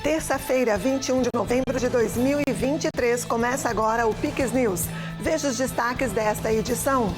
Terça-feira, 21 de novembro de 2023, começa agora o Pix News. Veja os destaques desta edição.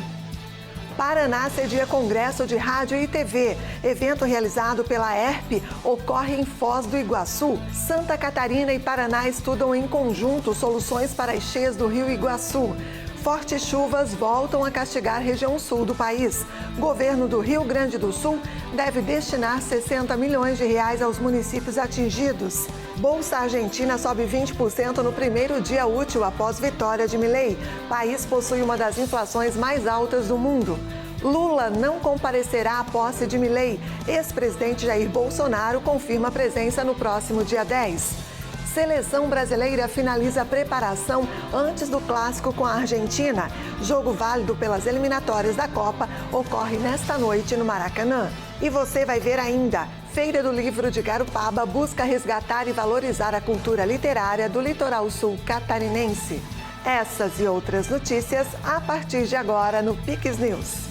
Paraná cedia Congresso de Rádio e TV. Evento realizado pela ERP ocorre em Foz do Iguaçu. Santa Catarina e Paraná estudam em conjunto soluções para as cheias do Rio Iguaçu. Fortes chuvas voltam a castigar a região sul do país. Governo do Rio Grande do Sul deve destinar 60 milhões de reais aos municípios atingidos. Bolsa Argentina sobe 20% no primeiro dia útil após vitória de Milei. País possui uma das inflações mais altas do mundo. Lula não comparecerá à posse de Milei. Ex-presidente Jair Bolsonaro confirma presença no próximo dia 10. Seleção brasileira finaliza a preparação antes do clássico com a Argentina. Jogo válido pelas eliminatórias da Copa ocorre nesta noite no Maracanã. E você vai ver ainda. Feira do Livro de Garopaba busca resgatar e valorizar a cultura literária do litoral sul catarinense. Essas e outras notícias a partir de agora no Pix News.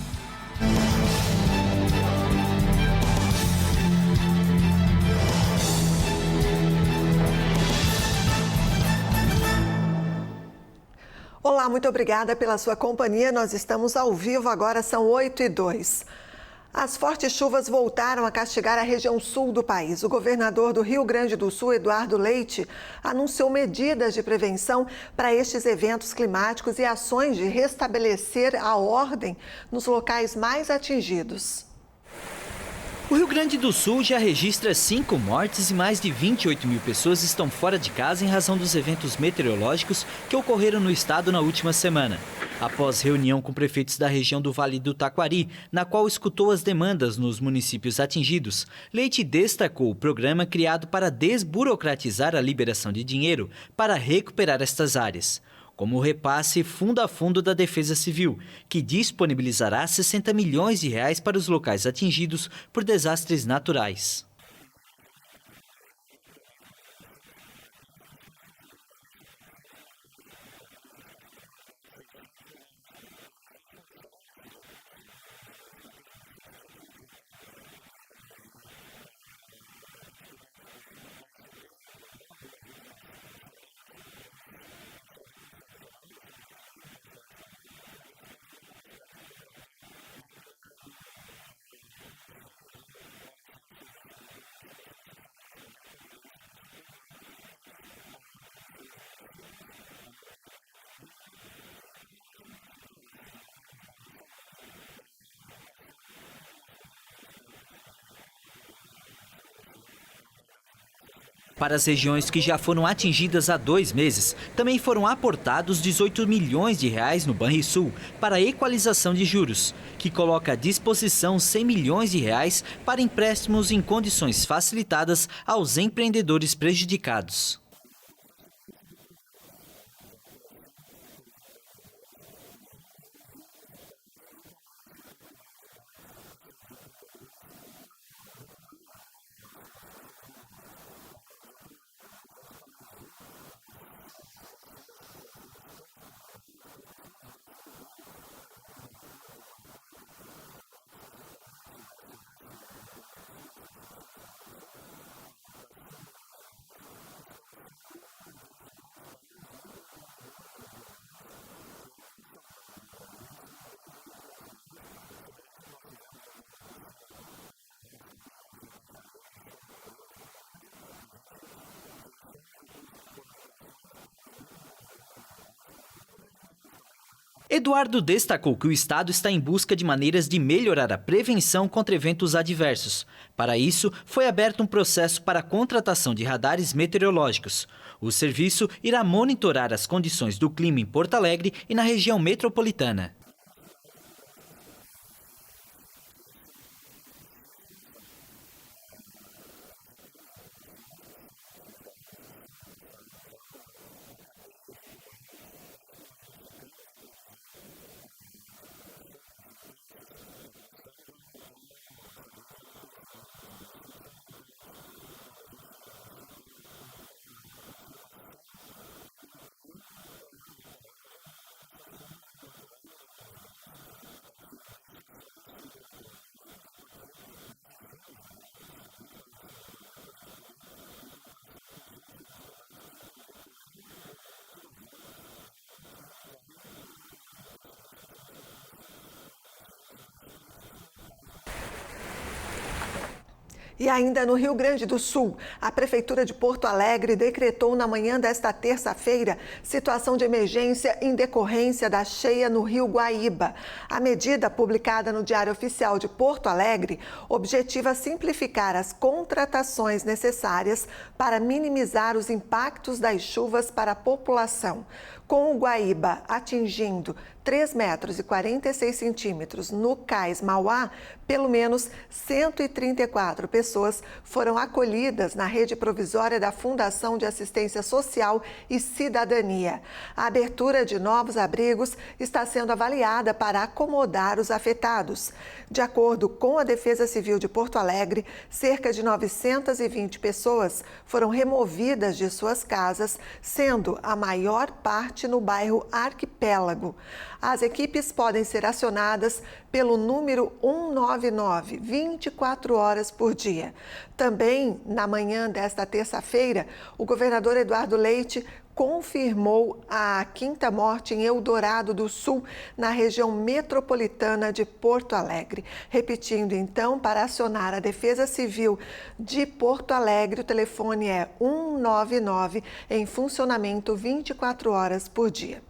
Olá, muito obrigada pela sua companhia. Nós estamos ao vivo, agora são 8h02. As fortes chuvas voltaram a castigar a região sul do país. O governador do Rio Grande do Sul, Eduardo Leite, anunciou medidas de prevenção para estes eventos climáticos e ações de restabelecer a ordem nos locais mais atingidos. O Rio Grande do Sul já registra 5 mortes e mais de 28 mil pessoas estão fora de casa em razão dos eventos meteorológicos que ocorreram no estado na última semana. Após reunião com prefeitos da região do Vale do Taquari, na qual escutou as demandas nos municípios atingidos, Leite destacou o programa criado para desburocratizar a liberação de dinheiro para recuperar estas áreas, como o repasse fundo a fundo da Defesa Civil, que disponibilizará 60 milhões de reais para os locais atingidos por desastres naturais. Para as regiões que já foram atingidas há 2 meses, também foram aportados 18 milhões de reais no Banrisul para a equalização de juros, que coloca à disposição 100 milhões de reais para empréstimos em condições facilitadas aos empreendedores prejudicados. Eduardo destacou que o Estado está em busca de maneiras de melhorar a prevenção contra eventos adversos. Para isso, foi aberto um processo para a contratação de radares meteorológicos. O serviço irá monitorar as condições do clima em Porto Alegre e na região metropolitana. E ainda no Rio Grande do Sul, a Prefeitura de Porto Alegre decretou na manhã desta terça-feira situação de emergência em decorrência da cheia no Rio Guaíba. A medida, publicada no Diário Oficial de Porto Alegre, objetiva simplificar as contratações necessárias para minimizar os impactos das chuvas para a população. Com o Guaíba atingindo 3,46 metros no Cais Mauá, pelo menos 134 pessoas foram acolhidas na rede provisória da Fundação de Assistência Social e Cidadania. A abertura de novos abrigos está sendo avaliada para acomodar os afetados. De acordo com a Defesa Civil de Porto Alegre, cerca de 920 pessoas foram removidas de suas casas, sendo a maior parte no bairro Arquipélago. As equipes podem ser acionadas pelo número 199, 24 horas por dia. Também, na manhã desta terça-feira, o governador Eduardo Leite confirmou a 5ª morte em Eldorado do Sul, na região metropolitana de Porto Alegre. Repetindo, então, para acionar a Defesa Civil de Porto Alegre, o telefone é 199, em funcionamento 24 horas por dia.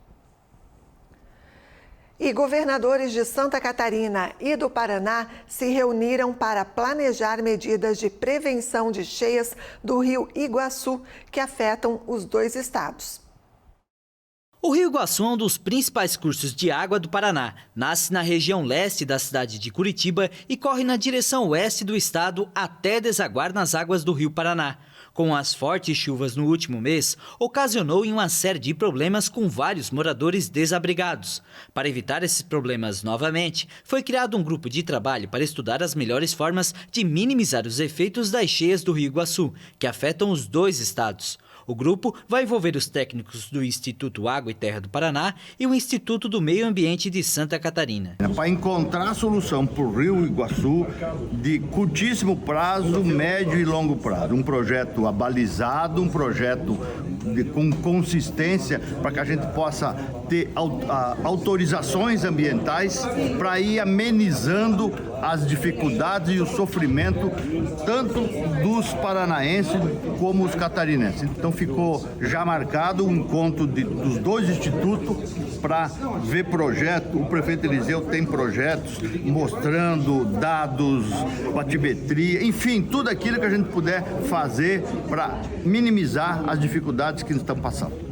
E governadores de Santa Catarina e do Paraná se reuniram para planejar medidas de prevenção de cheias do Rio Iguaçu, que afetam os dois estados. O Rio Iguaçu é um dos principais cursos de água do Paraná. Nasce na região leste da cidade de Curitiba e corre na direção oeste do estado até desaguar nas águas do Rio Paraná. Com as fortes chuvas no último mês, ocasionou uma série de problemas com vários moradores desabrigados. Para evitar esses problemas novamente, foi criado um grupo de trabalho para estudar as melhores formas de minimizar os efeitos das cheias do Rio Iguaçu, que afetam os dois estados. O grupo vai envolver os técnicos do Instituto Água e Terra do Paraná e o Instituto do Meio Ambiente de Santa Catarina. Para encontrar solução para o Rio Iguaçu de curtíssimo prazo, médio e longo prazo. Um projeto abalizado, um projeto com consistência para que a gente possa ter autorizações ambientais para ir amenizando as dificuldades e o sofrimento tanto dos paranaenses como os catarinenses. Então ficou já marcado um encontro dos dois institutos para ver projeto. O prefeito Eliseu tem projetos mostrando dados, batimetria, enfim, tudo aquilo que a gente puder fazer para minimizar as dificuldades que estão passando.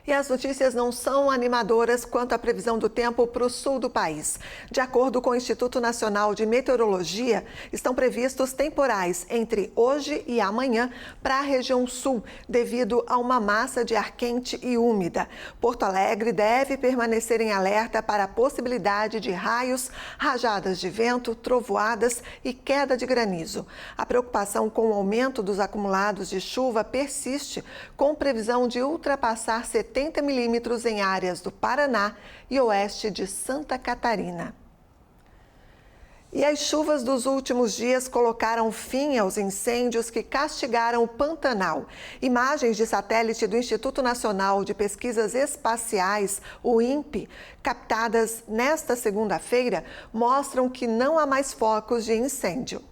E as notícias não são animadoras quanto à previsão do tempo para o sul do país. De acordo com o Instituto Nacional de Meteorologia, estão previstos temporais entre hoje e amanhã para a região sul, devido a uma massa de ar quente e úmida. Porto Alegre deve permanecer em alerta para a possibilidade de raios, rajadas de vento, trovoadas e queda de granizo. A preocupação com o aumento dos acumulados de chuva persiste, com previsão de ultrapassar 70 milímetros em áreas do Paraná e oeste de Santa Catarina. E as chuvas dos últimos dias colocaram fim aos incêndios que castigaram o Pantanal. Imagens de satélite do Instituto Nacional de Pesquisas Espaciais, o INPE, captadas nesta segunda-feira, mostram que não há mais focos de incêndio.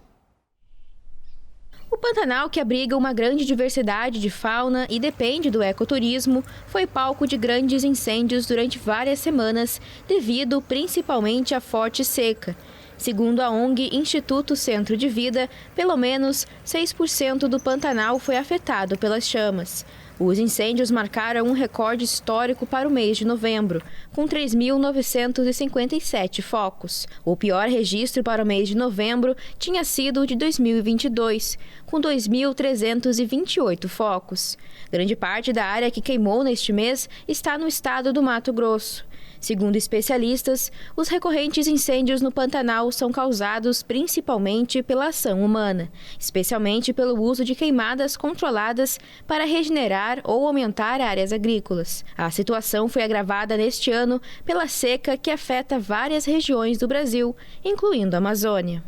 O Pantanal, que abriga uma grande diversidade de fauna e depende do ecoturismo, foi palco de grandes incêndios durante várias semanas, devido principalmente à forte seca. Segundo a ONG Instituto Centro de Vida, pelo menos 6% do Pantanal foi afetado pelas chamas. Os incêndios marcaram um recorde histórico para o mês de novembro, com 3.957 focos. O pior registro para o mês de novembro tinha sido o de 2022, com 2.328 focos. Grande parte da área que queimou neste mês está no estado do Mato Grosso. Segundo especialistas, os recorrentes incêndios no Pantanal são causados principalmente pela ação humana, especialmente pelo uso de queimadas controladas para regenerar ou aumentar áreas agrícolas. A situação foi agravada neste ano pela seca que afeta várias regiões do Brasil, incluindo a Amazônia.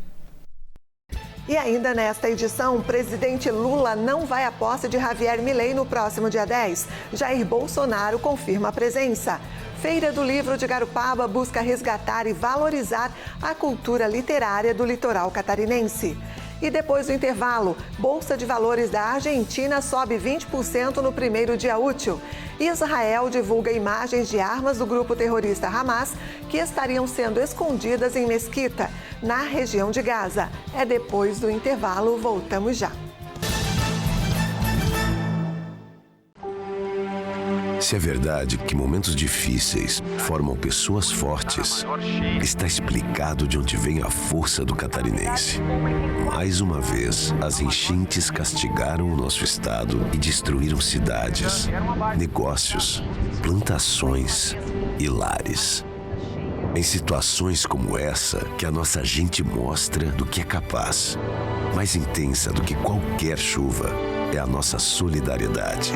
E ainda nesta edição, o presidente Lula não vai à posse de Javier Milei no próximo dia 10. Jair Bolsonaro confirma a presença. Feira do Livro de Garopaba busca resgatar e valorizar a cultura literária do litoral catarinense. E depois do intervalo, Bolsa de Valores da Argentina sobe 20% no primeiro dia útil. Israel divulga imagens de armas do grupo terrorista Hamas que estariam sendo escondidas em Mesquita, na região de Gaza. É depois do intervalo, voltamos já. Se é verdade que momentos difíceis formam pessoas fortes, está explicado de onde vem a força do catarinense. Mais uma vez, as enchentes castigaram o nosso estado e destruíram cidades, negócios, plantações e lares. Em situações como essa que a nossa gente mostra do que é capaz. Mais intensa do que qualquer chuva é a nossa solidariedade.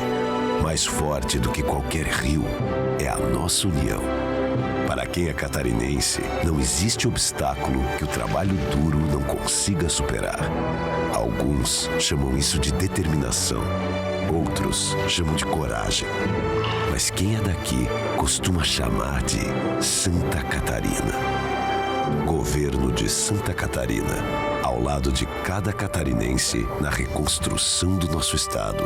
Mais forte do que qualquer rio é a nossa união. Para quem é catarinense, não existe obstáculo que o trabalho duro não consiga superar. Alguns chamam isso de determinação, outros chamam de coragem. Mas quem é daqui costuma chamar de Santa Catarina. Governo de Santa Catarina, ao lado de cada catarinense na reconstrução do nosso estado.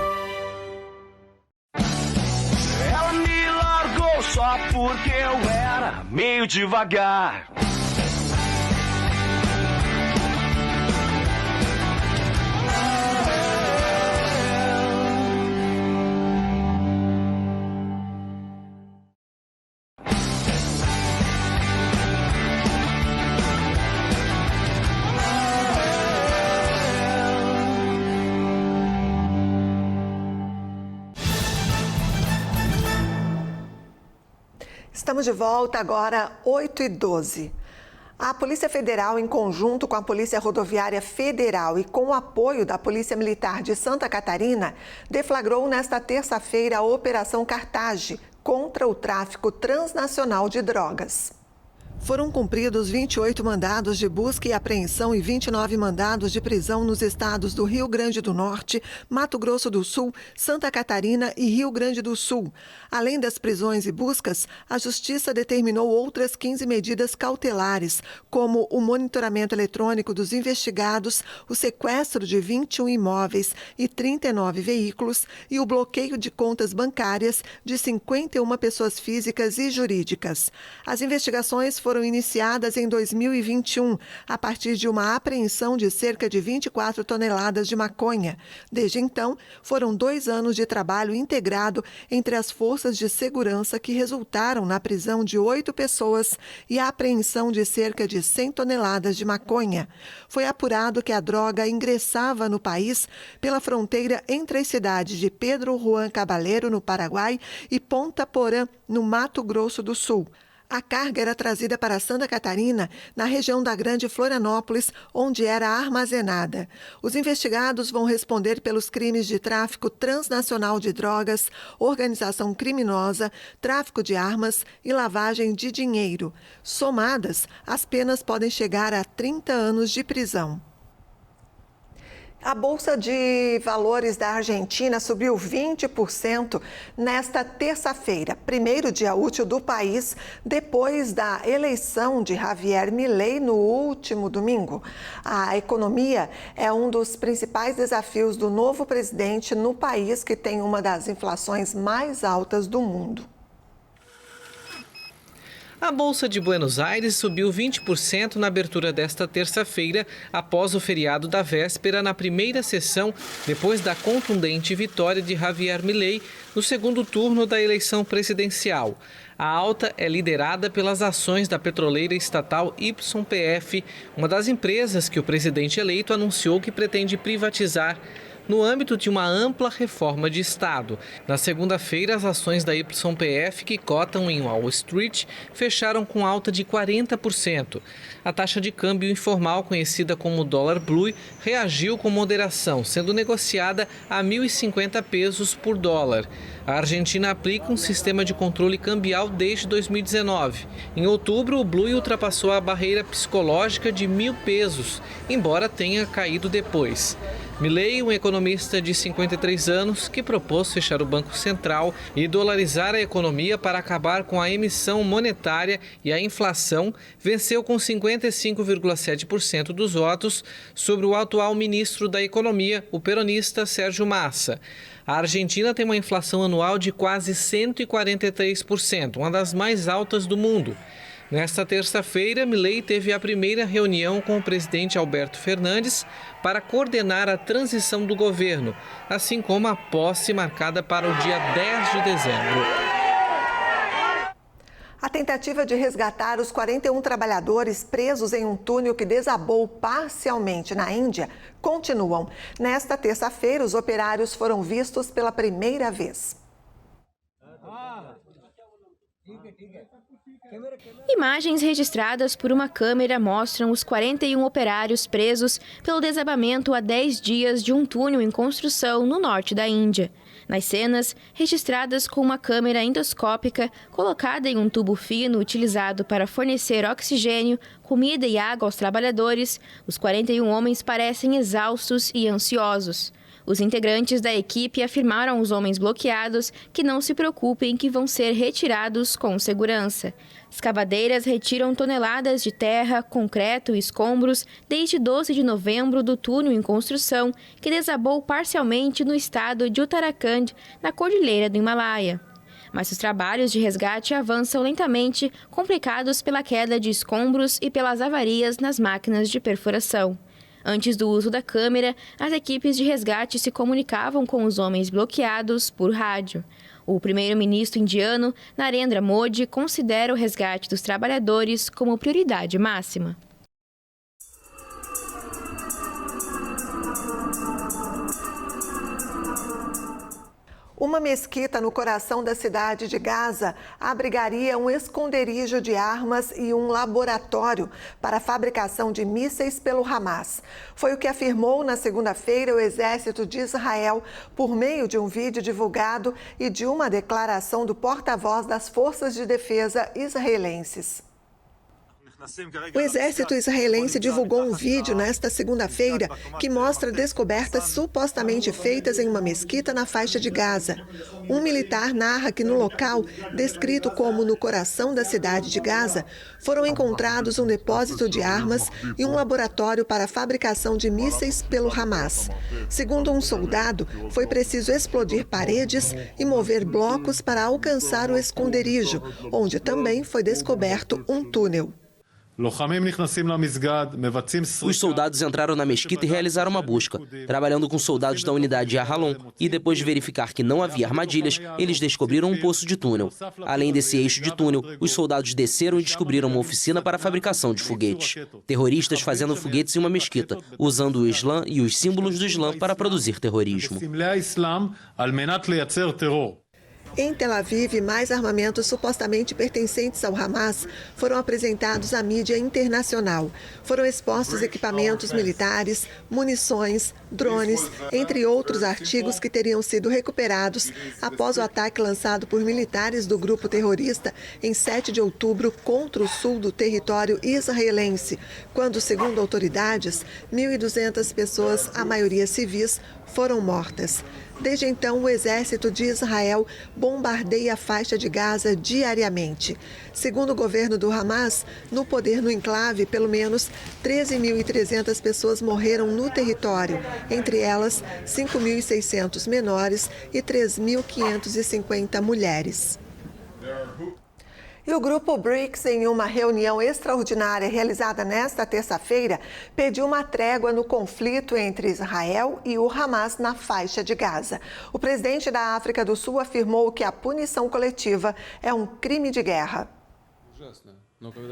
Ela me largou só porque eu era meio devagar. Estamos de volta agora, 8h12. A Polícia Federal, em conjunto com a Polícia Rodoviária Federal e com o apoio da Polícia Militar de Santa Catarina, deflagrou nesta terça-feira a Operação Cartage contra o tráfico transnacional de drogas. Foram cumpridos 28 mandados de busca e apreensão e 29 mandados de prisão nos estados do Rio Grande do Norte, Mato Grosso do Sul, Santa Catarina e Rio Grande do Sul. Além das prisões e buscas, a Justiça determinou outras 15 medidas cautelares, como o monitoramento eletrônico dos investigados, o sequestro de 21 imóveis e 39 veículos e o bloqueio de contas bancárias de 51 pessoas físicas e jurídicas. As investigações foram iniciadas em 2021, a partir de uma apreensão de cerca de 24 toneladas de maconha. Desde então, foram 2 anos de trabalho integrado entre as forças de segurança que resultaram na prisão de 8 pessoas e a apreensão de cerca de 100 toneladas de maconha. Foi apurado que a droga ingressava no país pela fronteira entre as cidades de Pedro Juan Caballero, no Paraguai, e Ponta Porã, no Mato Grosso do Sul. A carga era trazida para Santa Catarina, na região da Grande Florianópolis, onde era armazenada. Os investigados vão responder pelos crimes de tráfico transnacional de drogas, organização criminosa, tráfico de armas e lavagem de dinheiro. Somadas, as penas podem chegar a 30 anos de prisão. A Bolsa de Valores da Argentina subiu 20% nesta terça-feira, primeiro dia útil do país, depois da eleição de Javier Milei no último domingo. A economia é um dos principais desafios do novo presidente no país que tem uma das inflações mais altas do mundo. A Bolsa de Buenos Aires subiu 20% na abertura desta terça-feira, após o feriado da véspera, na primeira sessão, depois da contundente vitória de Javier Milei no segundo turno da eleição presidencial. A alta é liderada pelas ações da petroleira estatal YPF, uma das empresas que o presidente eleito anunciou que pretende privatizar no âmbito de uma ampla reforma de Estado. Na segunda-feira, as ações da YPF, que cotam em Wall Street, fecharam com alta de 40%. A taxa de câmbio informal, conhecida como dólar blue, reagiu com moderação, sendo negociada a 1.050 pesos por dólar. A Argentina aplica um sistema de controle cambial desde 2019. Em outubro, o blue ultrapassou a barreira psicológica de 1.000 pesos, embora tenha caído depois. Milei, um economista de 53 anos, que propôs fechar o Banco Central e dolarizar a economia para acabar com a emissão monetária e a inflação, venceu com 55,7% dos votos sobre o atual ministro da Economia, o peronista Sérgio Massa. A Argentina tem uma inflação anual de quase 143%, uma das mais altas do mundo. Nesta terça-feira, Milei teve a primeira reunião com o presidente Alberto Fernandes para coordenar a transição do governo, assim como a posse marcada para o dia 10 de dezembro. A tentativa de resgatar os 41 trabalhadores presos em um túnel que desabou parcialmente na Índia continuam. Nesta terça-feira, os operários foram vistos pela primeira vez. Imagens registradas por uma câmera mostram os 41 operários presos pelo desabamento há 10 dias de um túnel em construção no norte da Índia. Nas cenas, registradas com uma câmera endoscópica colocada em um tubo fino utilizado para fornecer oxigênio, comida e água aos trabalhadores, os 41 homens parecem exaustos e ansiosos. Os integrantes da equipe afirmaram aos homens bloqueados que não se preocupem, que vão ser retirados com segurança. Escavadeiras retiram toneladas de terra, concreto e escombros desde 12 de novembro do túnel em construção que desabou parcialmente no estado de Uttarakhand, na Cordilheira do Himalaia. Mas os trabalhos de resgate avançam lentamente, complicados pela queda de escombros e pelas avarias nas máquinas de perfuração. Antes do uso da câmera, as equipes de resgate se comunicavam com os homens bloqueados por rádio. O primeiro-ministro indiano, Narendra Modi, considera o resgate dos trabalhadores como prioridade máxima. Uma mesquita no coração da cidade de Gaza abrigaria um esconderijo de armas e um laboratório para a fabricação de mísseis pelo Hamas. Foi o que afirmou na segunda-feira o exército de Israel por meio de um vídeo divulgado e de uma declaração do porta-voz das forças de defesa israelenses. O exército israelense divulgou um vídeo nesta segunda-feira que mostra descobertas supostamente feitas em uma mesquita na faixa de Gaza. Um militar narra que no local, descrito como no coração da cidade de Gaza, foram encontrados um depósito de armas e um laboratório para a fabricação de mísseis pelo Hamas. Segundo um soldado, foi preciso explodir paredes e mover blocos para alcançar o esconderijo, onde também foi descoberto um túnel. Os soldados entraram na mesquita e realizaram uma busca. Trabalhando com soldados da unidade Ahalon e depois de verificar que não havia armadilhas, eles descobriram um poço de túnel. Além desse eixo de túnel, os soldados desceram e descobriram uma oficina para a fabricação de foguetes. Terroristas fazendo foguetes em uma mesquita, usando o Islã e os símbolos do Islã para produzir terrorismo. Em Tel Aviv, mais armamentos supostamente pertencentes ao Hamas foram apresentados à mídia internacional. Foram expostos equipamentos militares, munições, drones, entre outros artigos que teriam sido recuperados após o ataque lançado por militares do grupo terrorista em 7 de outubro contra o sul do território israelense, quando, segundo autoridades, 1.200 pessoas, a maioria civis, foram mortas. Desde então, o exército de Israel bombardeia a faixa de Gaza diariamente. Segundo o governo do Hamas, no poder no enclave, pelo menos 13.300 pessoas morreram no território, entre elas 5.600 menores e 3.550 mulheres. E o grupo BRICS, em uma reunião extraordinária realizada nesta terça-feira, pediu uma trégua no conflito entre Israel e o Hamas na faixa de Gaza. O presidente da África do Sul afirmou que a punição coletiva é um crime de guerra.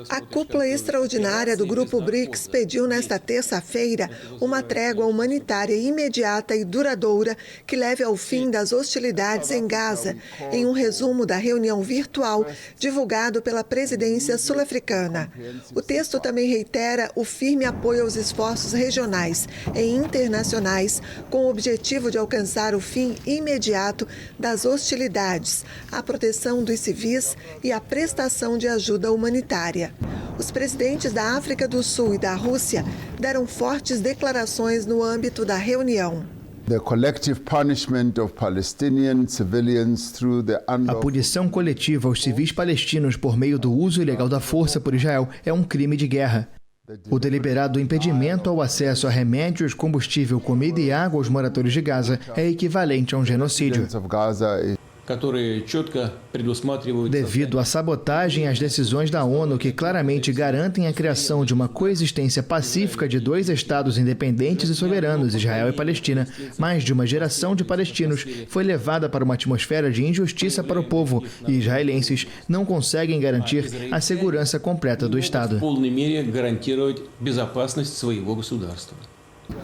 A cúpula extraordinária do Grupo BRICS pediu nesta terça-feira uma trégua humanitária imediata e duradoura que leve ao fim das hostilidades em Gaza, em um resumo da reunião virtual divulgado pela presidência sul-africana. O texto também reitera o firme apoio aos esforços regionais e internacionais com o objetivo de alcançar o fim imediato das hostilidades, a proteção dos civis e a prestação de ajuda humanitária. Os presidentes da África do Sul e da Rússia deram fortes declarações no âmbito da reunião. A punição coletiva aos civis palestinos por meio do uso ilegal da força por Israel é um crime de guerra. O deliberado impedimento ao acesso a remédios, combustível, comida e água aos moradores de Gaza é equivalente a um genocídio. Devido à sabotagem às decisões da ONU que claramente garantem a criação de uma coexistência pacífica de dois estados independentes e soberanos, Israel e Palestina, mais de uma geração de palestinos foi levada para uma atmosfera de injustiça para o povo e israelenses não conseguem garantir a segurança completa do Estado.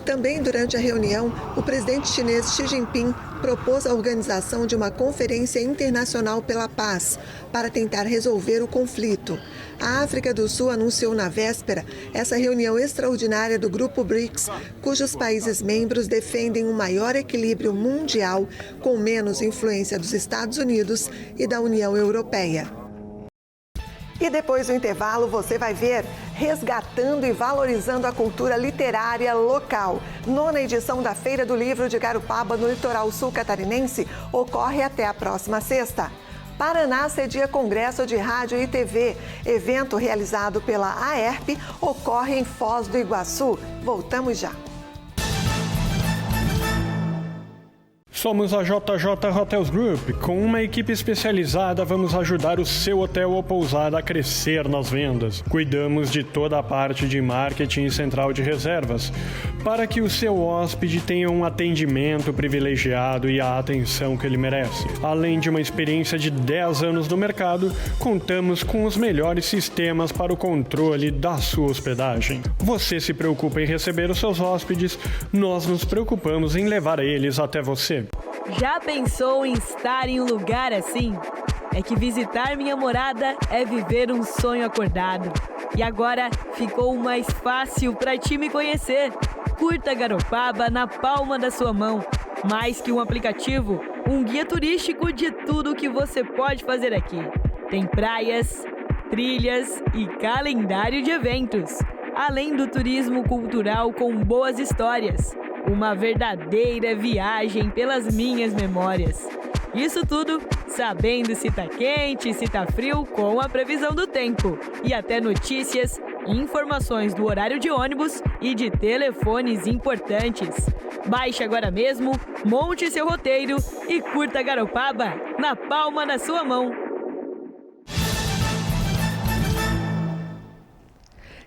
Também durante a reunião, o presidente chinês Xi Jinping propôs a organização de uma conferência internacional pela paz para tentar resolver o conflito. A África do Sul anunciou na véspera essa reunião extraordinária do Grupo BRICS, cujos países membros defendem um maior equilíbrio mundial com menos influência dos Estados Unidos e da União Europeia. E depois do intervalo você vai ver Resgatando e Valorizando a Cultura Literária Local. 9ª edição da Feira do Livro de Garopaba no litoral sul catarinense ocorre até a próxima sexta. Paraná cedia Congresso de Rádio e TV. Evento realizado pela AERP ocorre em Foz do Iguaçu. Voltamos já. Somos a JJ Hotels Group. Com uma equipe especializada, vamos ajudar o seu hotel ou pousada a crescer nas vendas. Cuidamos de toda a parte de marketing e central de reservas, para que o seu hóspede tenha um atendimento privilegiado e a atenção que ele merece. Além de uma experiência de 10 anos no mercado, contamos com os melhores sistemas para o controle da sua hospedagem. Você se preocupa em receber os seus hóspedes, nós nos preocupamos em levar eles até você. Já pensou em estar em um lugar assim? É que visitar minha morada é viver um sonho acordado. E agora ficou mais fácil para ti me conhecer. Curta Garopaba na palma da sua mão. Mais que um aplicativo, um guia turístico de tudo o que você pode fazer aqui. Tem praias, trilhas e calendário de eventos. Além do turismo cultural com boas histórias. Uma verdadeira viagem pelas minhas memórias. Isso tudo sabendo se tá quente, se tá frio, com a previsão do tempo. E até notícias, informações do horário de ônibus e de telefones importantes. Baixe agora mesmo, monte seu roteiro e curta Garopaba na palma da sua mão.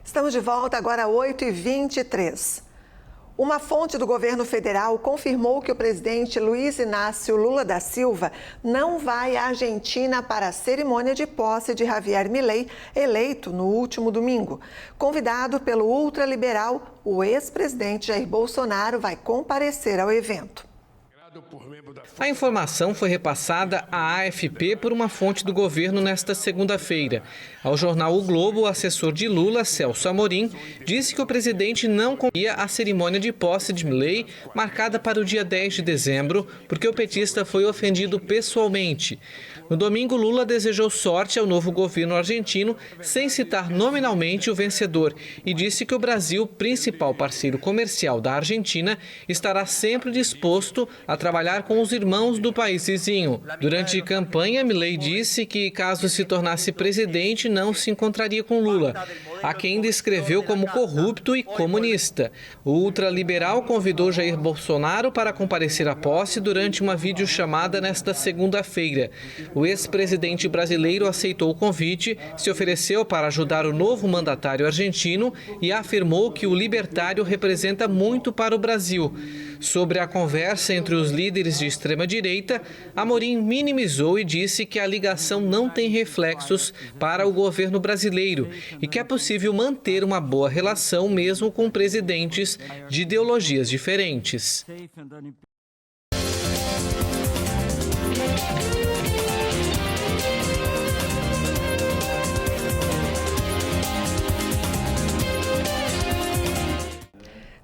Estamos de volta agora às 8h23. Uma fonte do governo federal confirmou que o presidente Luiz Inácio Lula da Silva não vai à Argentina para a cerimônia de posse de Javier Milei, eleito no último domingo. Convidado pelo ultraliberal, o ex-presidente Jair Bolsonaro vai comparecer ao evento. A informação foi repassada à AFP por uma fonte do governo nesta segunda-feira. Ao jornal O Globo, o assessor de Lula, Celso Amorim, disse que o presidente não convidaria a cerimônia de posse de Milei, marcada para o dia 10 de dezembro, porque o petista foi ofendido pessoalmente. No domingo, Lula desejou sorte ao novo governo argentino, sem citar nominalmente o vencedor, e disse que o Brasil, principal parceiro comercial da Argentina, estará sempre disposto a trabalhar com os irmãos do país vizinho. Durante campanha, Milei disse que, caso se tornasse presidente, não se encontraria com Lula, a quem descreveu como corrupto e comunista. O ultraliberal convidou Jair Bolsonaro para comparecer à posse durante uma videochamada nesta segunda-feira. O ex-presidente brasileiro aceitou o convite, se ofereceu para ajudar o novo mandatário argentino e afirmou que o libertário representa muito para o Brasil. Sobre a conversa entre os líderes de extrema-direita, Amorim minimizou e disse que a ligação não tem reflexos para o governo brasileiro e que é possível manter uma boa relação mesmo com presidentes de ideologias diferentes.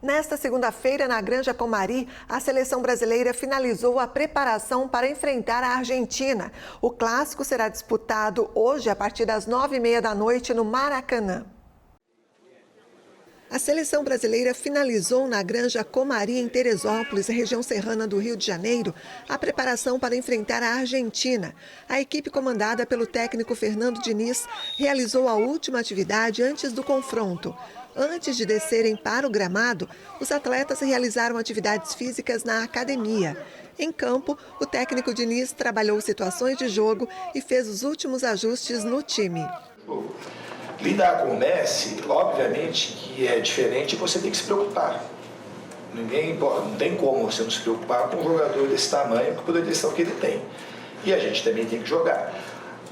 Nesta segunda-feira, na Granja Comari, a seleção brasileira finalizou a preparação para enfrentar a Argentina. O clássico será disputado hoje a partir das 9h30 da noite no Maracanã. A seleção brasileira finalizou na Granja Comari, em Teresópolis, região serrana do Rio de Janeiro, a preparação para enfrentar a Argentina. A equipe comandada pelo técnico Fernando Diniz realizou a última atividade antes do confronto. Antes de descerem para o gramado, os atletas realizaram atividades físicas na academia. Em campo, o técnico Diniz trabalhou situações de jogo e fez os últimos ajustes no time. Lidar com o Messi, obviamente que é diferente, você tem que se preocupar. Não tem como você não se preocupar com um jogador desse tamanho, com o poder de decisão que ele tem. E a gente também tem que jogar.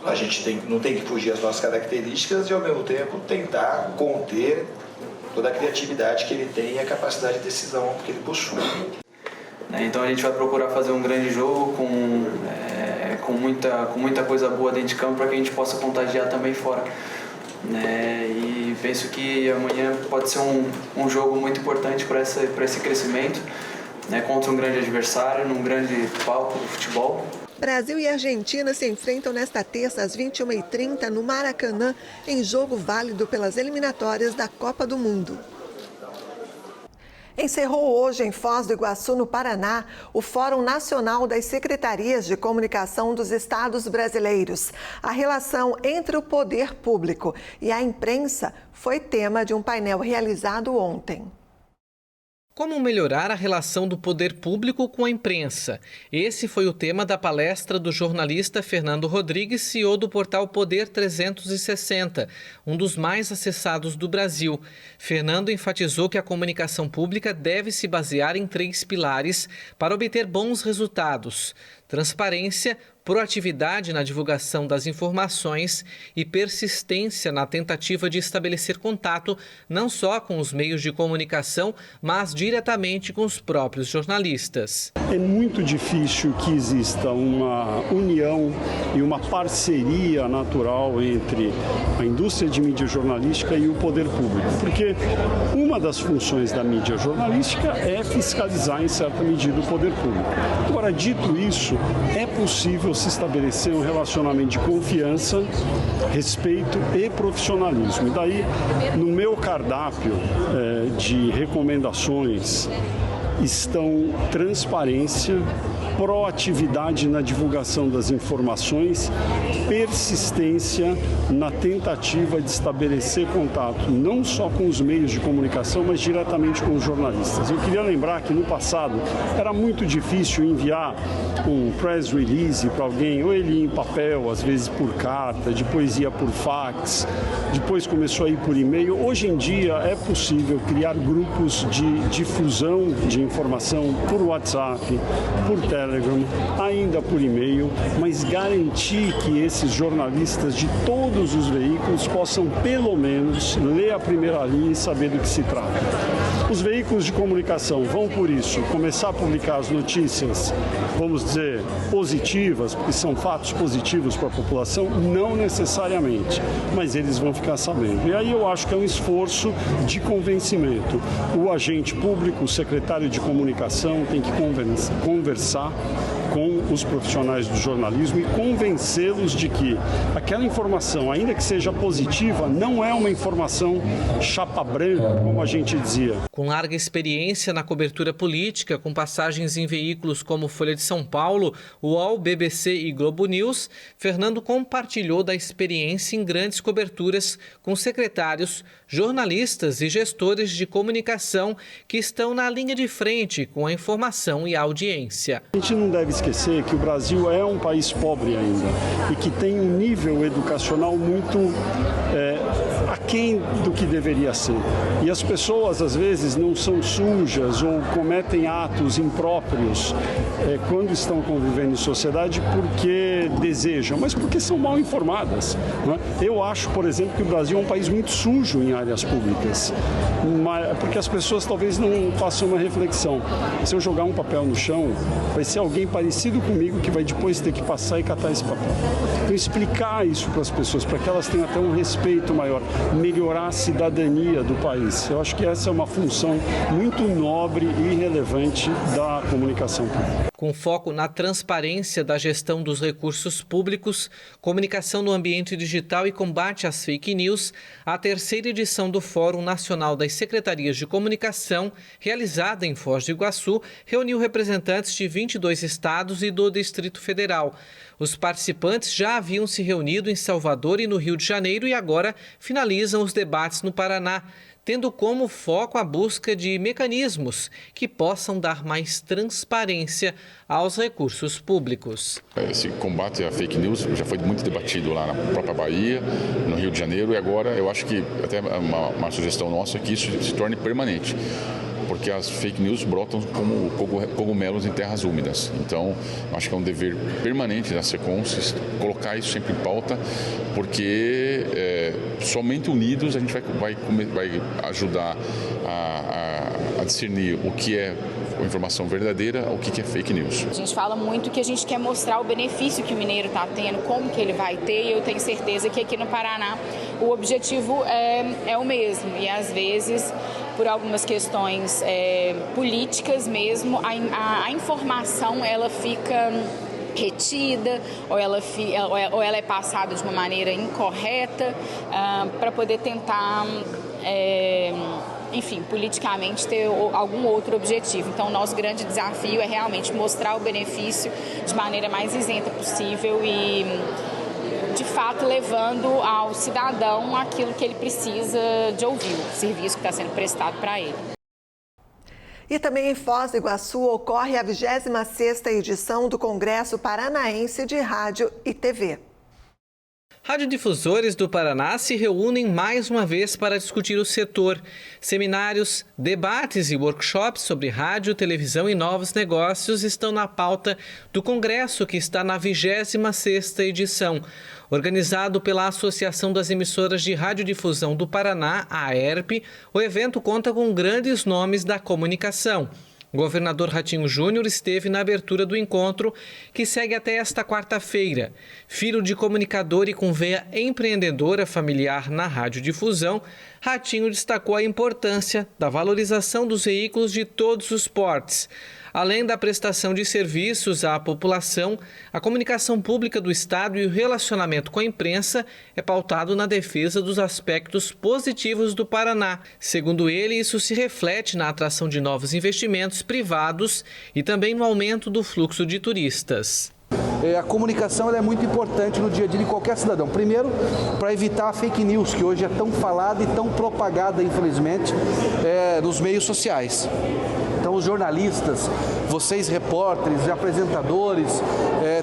A gente não tem que fugir às nossas características e, ao mesmo tempo, tentar conter toda a criatividade que ele tem e a capacidade de decisão que ele possui. Então a gente vai procurar fazer um grande jogo com muita coisa boa dentro de campo para que a gente possa contagiar também fora. E penso que amanhã pode ser um jogo muito importante para esse crescimento, contra um grande adversário, num grande palco do futebol. Brasil e Argentina se enfrentam nesta terça às 21h30 no Maracanã, em jogo válido pelas eliminatórias da Copa do Mundo. Encerrou hoje em Foz do Iguaçu, no Paraná, o Fórum Nacional das Secretarias de Comunicação dos Estados Brasileiros. A relação entre o poder público e a imprensa foi tema de um painel realizado ontem. Como melhorar a relação do poder público com a imprensa? Esse foi o tema da palestra do jornalista Fernando Rodrigues, CEO do portal Poder 360, um dos mais acessados do Brasil. Fernando enfatizou que a comunicação pública deve se basear em 3 pilares para obter bons resultados: transparência, proatividade na divulgação das informações e persistência na tentativa de estabelecer contato não só com os meios de comunicação, mas diretamente com os próprios jornalistas. É muito difícil que exista uma união e uma parceria natural entre a indústria de mídia jornalística e o poder público, porque uma das funções da mídia jornalística é fiscalizar em certa medida o poder público. Agora, dito isso, é possível se estabelecer um relacionamento de confiança, respeito e profissionalismo. E daí, no meu cardápio de recomendações estão transparência, proatividade na divulgação das informações, persistência na tentativa de estabelecer contato não só com os meios de comunicação, mas diretamente com os jornalistas. Eu queria lembrar que no passado era muito difícil enviar um press release para alguém, ou ele ia em papel, às vezes por carta, depois ia por fax, depois começou a ir por e-mail. Hoje em dia é possível criar grupos de difusão de informação por WhatsApp, por Telegram, ainda por e-mail, mas garantir que esses jornalistas de todos os veículos possam pelo menos ler a primeira linha e saber do que se trata. Os veículos de comunicação vão, por isso, começar a publicar as notícias, vamos dizer, positivas, porque são fatos positivos para a população? Não necessariamente, mas eles vão ficar sabendo. E aí eu acho que é um esforço de convencimento. O agente público, o secretário de comunicação tem que conversar com os profissionais do jornalismo e convencê-los de que aquela informação, ainda que seja positiva, não é uma informação chapa branca, como a gente dizia. Com larga experiência na cobertura política, com passagens em veículos como Folha de São Paulo, UOL, BBC e Globo News, Fernando compartilhou da experiência em grandes coberturas com secretários, jornalistas e gestores de comunicação que estão na linha de frente com a informação e a audiência. A gente não deve esquecer que o Brasil é um país pobre ainda e que tem um nível educacional muito aquém do que deveria ser. E as pessoas, às vezes, não são sujas ou cometem atos impróprios quando estão convivendo em sociedade porque desejam, mas porque são mal informadas. Não é? Eu acho, por exemplo, que o Brasil é um país muito sujo em áreas públicas, porque as pessoas talvez não façam uma reflexão. Se eu jogar um papel no chão, vai ser alguém parecido comigo que vai depois ter que passar e catar esse papel. Então, explicar isso para as pessoas, para que elas tenham até um respeito maior. melhorar a cidadania do país. Eu acho que essa é uma função muito nobre e relevante da comunicação pública. Com foco na transparência da gestão dos recursos públicos, comunicação no ambiente digital e combate às fake news, a terceira edição do Fórum Nacional das Secretarias de Comunicação, realizada em Foz do Iguaçu, reuniu representantes de 22 estados e do Distrito Federal. Os participantes já haviam se reunido em Salvador e no Rio de Janeiro e agora finalizam os debates no Paraná, tendo como foco a busca de mecanismos que possam dar mais transparência aos recursos públicos. Esse combate à fake news já foi muito debatido lá na própria Bahia, no Rio de Janeiro, e agora eu acho que até uma sugestão nossa é que isso se torne permanente, porque as fake news brotam como cogumelos em terras úmidas. Então, acho que é um dever permanente da SECOM colocar isso sempre em pauta, porque somente unidos a gente vai ajudar a discernir o que é informação verdadeira, o que é fake news. A gente fala muito que a gente quer mostrar o benefício que o mineiro está tendo, como que ele vai ter, e eu tenho certeza que aqui no Paraná o objetivo é o mesmo. E às vezes, por algumas questões políticas mesmo, a informação ela fica retida ou ela é passada de uma maneira incorreta para poder tentar politicamente ter algum outro objetivo. Então, o nosso grande desafio é realmente mostrar o benefício de maneira mais isenta possível e, de fato, levando ao cidadão aquilo que ele precisa de ouvir, o serviço que está sendo prestado para ele. E também em Foz do Iguaçu ocorre a 26ª edição do Congresso Paranaense de Rádio e TV. Radiodifusores do Paraná se reúnem mais uma vez para discutir o setor. Seminários, debates e workshops sobre rádio, televisão e novos negócios estão na pauta do Congresso, que está na 26ª edição. Organizado pela Associação das Emissoras de Radiodifusão do Paraná, a AERP, o evento conta com grandes nomes da comunicação. O governador Ratinho Júnior esteve na abertura do encontro, que segue até esta quarta-feira. Filho de comunicador e com veia empreendedora familiar na radiodifusão, Ratinho destacou a importância da valorização dos veículos de todos os portes. Além da prestação de serviços à população, a comunicação pública do Estado e o relacionamento com a imprensa é pautado na defesa dos aspectos positivos do Paraná. Segundo ele, isso se reflete na atração de novos investimentos privados e também no aumento do fluxo de turistas. A comunicação ela é muito importante no dia a dia de qualquer cidadão. Primeiro, para evitar a fake news, que hoje é tão falada e tão propagada, infelizmente, nos meios sociais. Então, os jornalistas, vocês repórteres, apresentadores,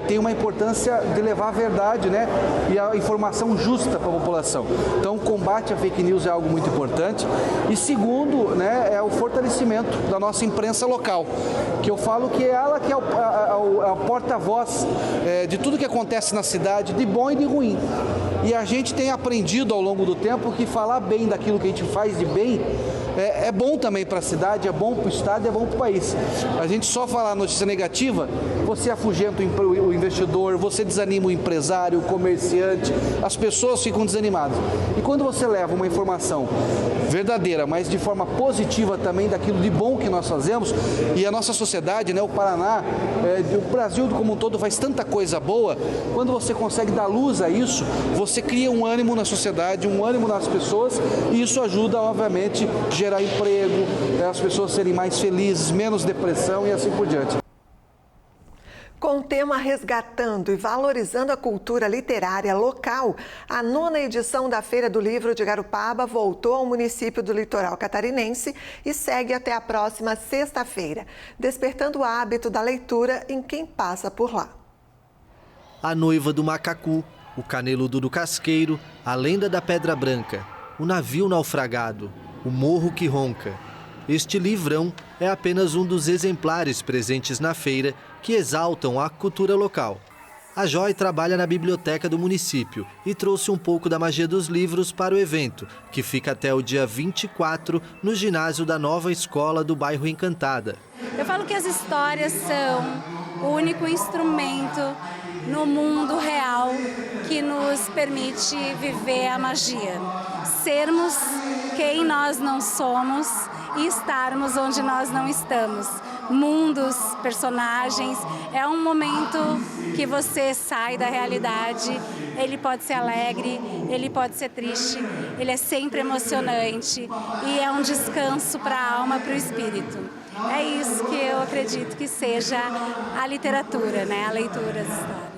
têm uma importância de levar a verdade, né, e a informação justa para a população. Então, o combate à fake news é algo muito importante. E segundo, né, é o fortalecimento da nossa imprensa local, que eu falo que é ela que é a porta-voz de tudo que acontece na cidade, de bom e de ruim. E a gente tem aprendido ao longo do tempo que falar bem daquilo que a gente faz de bem é bom também para a cidade, é bom para o Estado, é bom para o país. A gente só falar notícia negativa, você afugenta o investidor, você desanima o empresário, o comerciante, as pessoas ficam desanimadas. E quando você leva uma informação verdadeira, mas de forma positiva também daquilo de bom que nós fazemos, e a nossa sociedade, né, o Paraná, o Brasil como um todo faz tanta coisa boa, quando você consegue dar luz a isso, você cria um ânimo na sociedade, um ânimo nas pessoas, e isso ajuda, obviamente, a gerar emprego, as pessoas serem mais felizes, menos depressão e assim por diante. Com o tema Resgatando e Valorizando a Cultura Literária Local, a 9ª edição da Feira do Livro de Garopaba voltou ao município do litoral catarinense e segue até a próxima sexta-feira, despertando o hábito da leitura em quem passa por lá. A Noiva do Macacu, o Caneludo do Casqueiro, a Lenda da Pedra Branca, o Navio Naufragado, o Morro que Ronca. Este livrão é apenas um dos exemplares presentes na feira que exaltam a cultura local. A Joy trabalha na biblioteca do município e trouxe um pouco da magia dos livros para o evento, que fica até o dia 24 no ginásio da nova escola do bairro Encantada. Eu falo que as histórias são o único instrumento no mundo real que nos permite viver a magia. Sermos quem nós não somos e estarmos onde nós não estamos. Mundos, personagens, é um momento que você sai da realidade, ele pode ser alegre, ele pode ser triste, ele é sempre emocionante e é um descanso para a alma, para o espírito. É isso que eu acredito que seja a literatura, né? A leitura das histórias.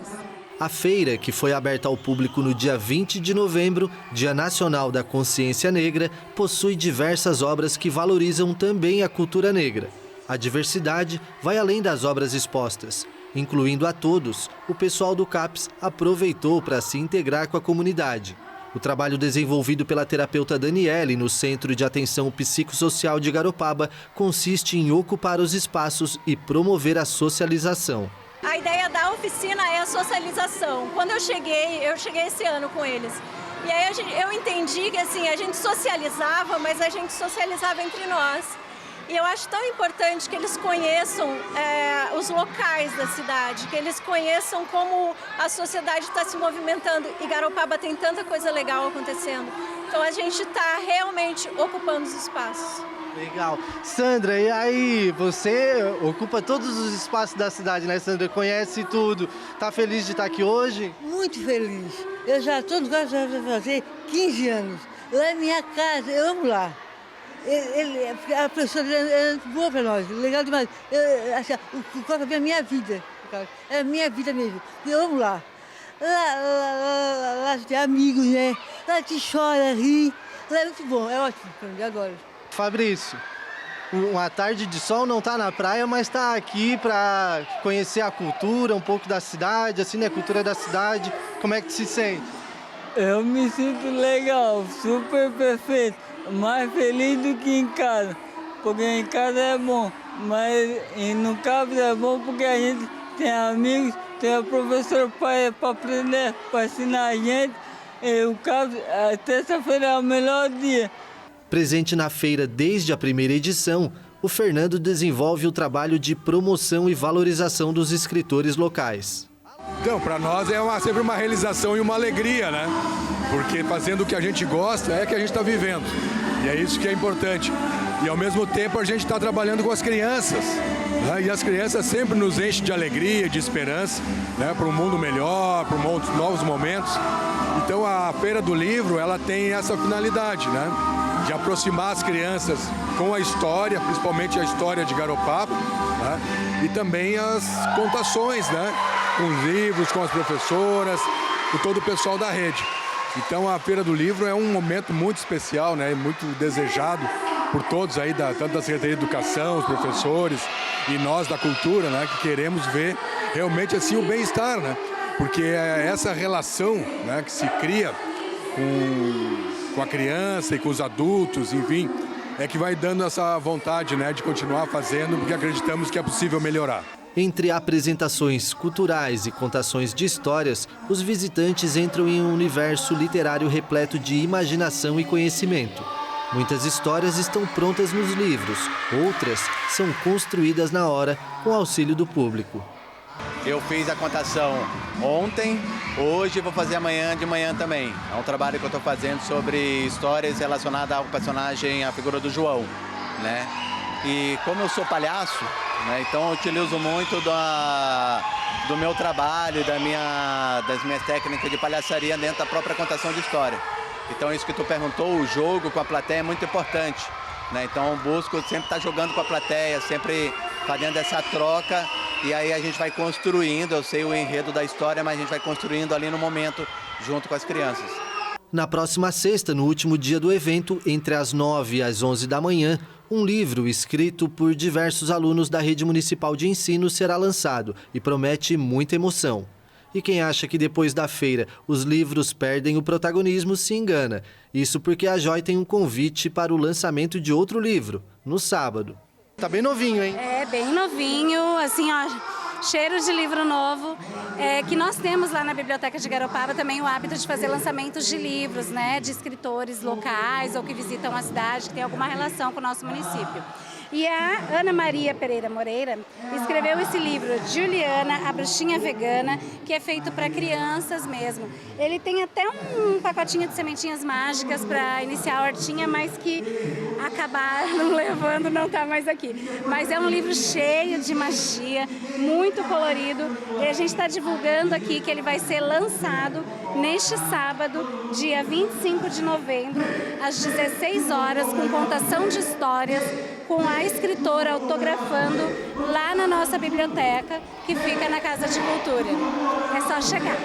A feira, que foi aberta ao público no dia 20 de novembro, Dia Nacional da Consciência Negra, possui diversas obras que valorizam também a cultura negra. A diversidade vai além das obras expostas. Incluindo a todos, o pessoal do CAPS aproveitou para se integrar com a comunidade. O trabalho desenvolvido pela terapeuta Daniele no Centro de Atenção Psicossocial de Garopaba consiste em ocupar os espaços e promover a socialização. A ideia da oficina é a socialização. Quando eu cheguei esse ano com eles. E aí eu entendi que assim, a gente socializava, mas a gente socializava entre nós. E eu acho tão importante que eles conheçam os locais da cidade, que eles conheçam como a sociedade está se movimentando. E Garopaba tem tanta coisa legal acontecendo. Então a gente está realmente ocupando os espaços. Legal. Sandra, e aí, você ocupa todos os espaços da cidade, né, Sandra? Conhece tudo. Tá feliz de estar aqui hoje? Muito feliz. Eu já estou no caso de fazer 15 anos. Lá é minha casa, eu amo lá. A pessoa é boa para nós, legal demais. O Copa é a minha vida, é a minha vida mesmo. Eu amo lá. Lá tem amigos, né? Lá a gente chora, ri. Lá é muito bom, é ótimo para mim, agora. Fabrício, uma tarde de sol, não tá na praia, mas tá aqui para conhecer a cultura, um pouco da cidade, assim, né? A cultura da cidade. Como é que se sente? Eu me sinto legal, super perfeito. Mais feliz do que em casa, porque em casa é bom, mas no CAPS é bom porque a gente tem amigos, tem a professora para aprender, para ensinar a gente. E o CAPS, a terça-feira é o melhor dia. Presente na feira desde a primeira edição, o Fernando desenvolve o trabalho de promoção e valorização dos escritores locais. Então, para nós é sempre uma realização e uma alegria, né? Porque fazendo o que a gente gosta é que a gente está vivendo. E é isso que é importante. E ao mesmo tempo a gente está trabalhando com as crianças, né? E as crianças sempre nos enchem de alegria, de esperança, né? Para um mundo melhor, para novos momentos. Então a Feira do Livro, ela tem essa finalidade, né? De aproximar as crianças com a história, principalmente a história de Garopaba, né? E também as contações, né? Com os livros, com as professoras, com todo o pessoal da rede. Então a Feira do Livro é um momento muito especial, né? Muito desejado por todos aí, tanto da Secretaria de Educação, os professores e nós da cultura, né? Que queremos ver realmente assim o bem-estar, né? Porque é essa relação, né? Que se cria com a criança e com os adultos, enfim, é que vai dando essa vontade, né? De continuar fazendo, porque acreditamos que é possível melhorar. Entre apresentações culturais e contações de histórias, os visitantes entram em um universo literário repleto de imaginação e conhecimento. Muitas histórias estão prontas nos livros, outras são construídas na hora com auxílio do público. Eu fiz a contação ontem, hoje vou fazer amanhã de manhã também. É um trabalho que eu estou fazendo sobre histórias relacionadas ao personagem, a figura do João, né? E como eu sou palhaço, né, então eu utilizo muito do meu trabalho, das minhas técnicas de palhaçaria dentro da própria contação de história. Então isso que tu perguntou, o jogo com a plateia é muito importante, né? Então eu busco sempre estar jogando com a plateia, sempre fazendo essa troca, e aí a gente vai construindo, eu sei o enredo da história, mas a gente vai construindo ali no momento junto com as crianças. Na próxima sexta, no último dia do evento, entre as 9 e as 11 da manhã, um livro escrito por diversos alunos da Rede Municipal de Ensino será lançado e promete muita emoção. E quem acha que depois da feira os livros perdem o protagonismo se engana. Isso porque a Joy tem um convite para o lançamento de outro livro, no sábado. Tá bem novinho, hein? É, bem novinho, assim, ó, cheiro de livro novo. Que nós temos lá na Biblioteca de Garopaba também o hábito de fazer lançamentos de livros, né, de escritores locais ou que visitam a cidade, que tem alguma relação com o nosso município. E a Ana Maria Pereira Moreira escreveu esse livro, Juliana, a Bruxinha Vegana, que é feito para crianças mesmo. Ele tem até um pacotinho de sementinhas mágicas para iniciar a hortinha, mas que acabaram levando, não está mais aqui. Mas é um livro cheio de magia, muito colorido, e a gente está divulgando aqui que ele vai ser lançado neste sábado, dia 25 de novembro, às 16 horas, com contação de histórias, com a escritora autografando lá na nossa biblioteca, que fica na Casa de Cultura. É só chegar.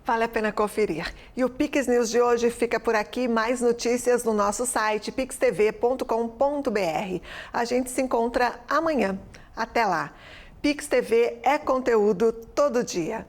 Vale a pena conferir. E o Pix News de hoje fica por aqui. Mais notícias no nosso site pixtv.com.br. A gente se encontra amanhã. Até lá. Pix TV é conteúdo todo dia.